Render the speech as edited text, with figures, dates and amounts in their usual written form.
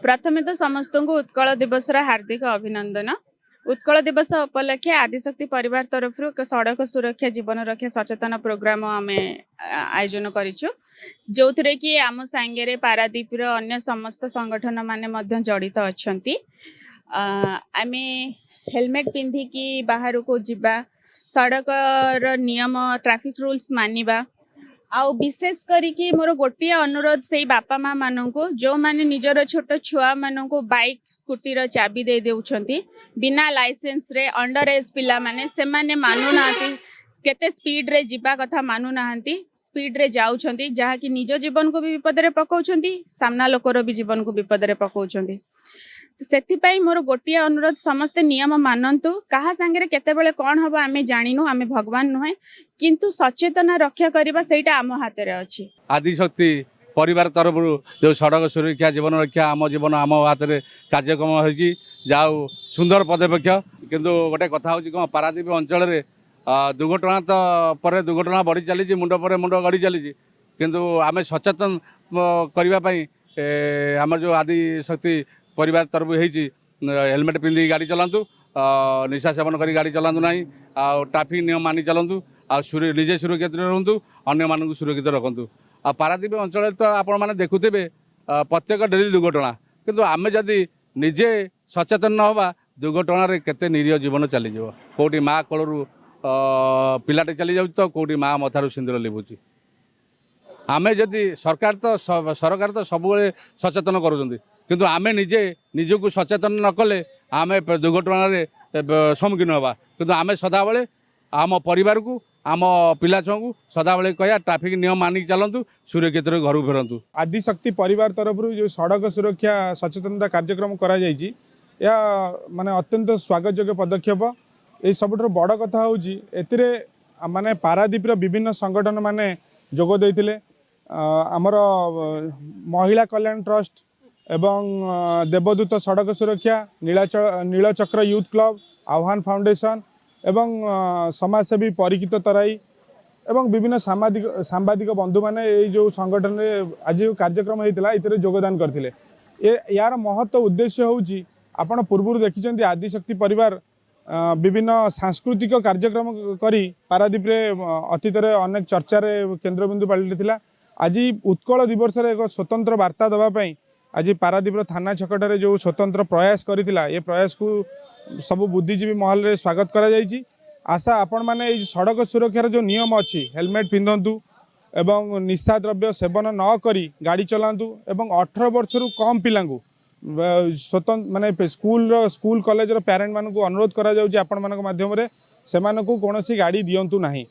प्रथमे तो समस्त को उत्कल दिवस हार्दिक अभिनंदन। उत्कल दिवस उपलक्षे आदिशक्ति परिवार तरफ सड़क सुरक्षा जीवन रक्षा सचेतन प्रोग्राम आम आयोजन करिछु, जो थे कि आम सांगे पारादीप अन्य समस्त संगठन माने जड़ित अच्छा। आम हेलमेट पिंधिकी बाहर को जीवा, सड़क नियम ट्रैफिक रूल्स मानिबा, आउ विशेष करिकी मोर गोटे अनुरोध से बापा माँ मानू जो माने निजर छोट छुआ मानू बाइक स्कूटी रो चाबी दे देउछंती बिना लाइसेंस रे अंडर एज पिला माने से माने मानु नांती केते स्पीड रे जीवा कथा मानु नांती स्पीड रे जाउछंती जहा कि निज जीवन को भी विपद रे पकाउछंती सामना लोकर भी जीवन को विपद रे पकाउछंती। सेथिपाई मोर गोटे अनुरोध समस्ते नियम मानतु कहा सांगे केते बेले कौन हम आमे जानिनु आमे भगवान नुहे किंतु सचेतना रक्षा करबा सेटा आम हाथ रे अछि। आदिशक्ति परिवार तरफ जो सड़क सुरक्षा जीवन रक्षा आम जीवन आम हाथ में कार्यक्रम होगी जाऊ सुंदर पदक्षेप किंतु गोटे कथा हूँ कौन पारादीप अंचल दुर्घटना तो पर दुर्घटना बढ़ी चली मुंड पर मुंड गड़ी चली किंतु आम सचेतन करने आम जो आदिशक्ति परिवार तरफ होती हेलमेट पिंधि गाड़ी चलातु, निशा सेवन कर गाड़ी चलातु ना, ट्रैफिक नियम मानि चलतु, निजे सुरक्षित रुहतु, अन्य मानक सुरक्षित रखु। पारादीप अंचल तो आपण मैंने देखुथे प्रत्येक डेली दुर्घटना किंतु आम जदि निजे सचेतन न हवा दुर्घटन केते निरीह जीवन चलीज कौटी माँ कोलू पिलाटे चली जाऊँ तो कौटी माँ मथारू सिंदूर लिभुची। आमे जदि सरकार तो सब सचेतन करुँच किंतु आमे निजे निजको सचेतन न कले आमे दुर्घटन सम्मुखीन हवा किंतु आमे सदाबले आम परिवार को आम पिला छुआ को सदाबले कह ट्रैफिक नियम मानिक चलतु सुरक्षित घर को फेरतु। आदिशक्ति परिवार तरफ जो सड़क सुरक्षा सचेतनता कार्यक्रम करा जायछि या माने अत्यंत स्वागत योग्य पदक्षेप। ये सबुठ बड़ कथा होछि एतिरे माने पारादीप विभिन्न संगठन माने जोग देइथिले आमर महिला कल्याण ट्रस्ट एवं देवदूत सड़क सुरक्षा नीलचक्र यूथ क्लब आह्वान फाउंडेशन एवं समाजसेवी परीक्षित तराई एवं विभिन्न सांबादिक बंधु माने जो संगठन आज कार्यक्रम होता ये योगदान करते। यार महत्व उद्देश्य होउची आपण पूर्व देखिं आदिशक्ति परिवार विभिन्न सांस्कृतिक कार्यक्रम करी पारादीप अतीत अनेक चर्चार केन्द्रबिंदु पलटिला। आज उत्कल दिवस एक स्वतंत्र वार्ता देवाई आज पारादीप थाना छकटारे जो स्वतंत्र प्रयास करथिला ये प्रयास को सब बुद्धिजीवी महल रे स्वागत करा जायछि। आशा आपण माने सड़क सुरक्षार जो नियम अच्छी हेलमेट पिंधतु एवं निशा द्रव्य सेवन न करी गाड़ी चलातु एवं 18 वर्ष रु कम पिला स्वतंत्र माने स्कूल कॉलेज पेरेंट मानक अनुरोध करा जाउछि आपण मानक माध्यम रे सेमानकु कोनोसी गाड़ी दियंतु नाही।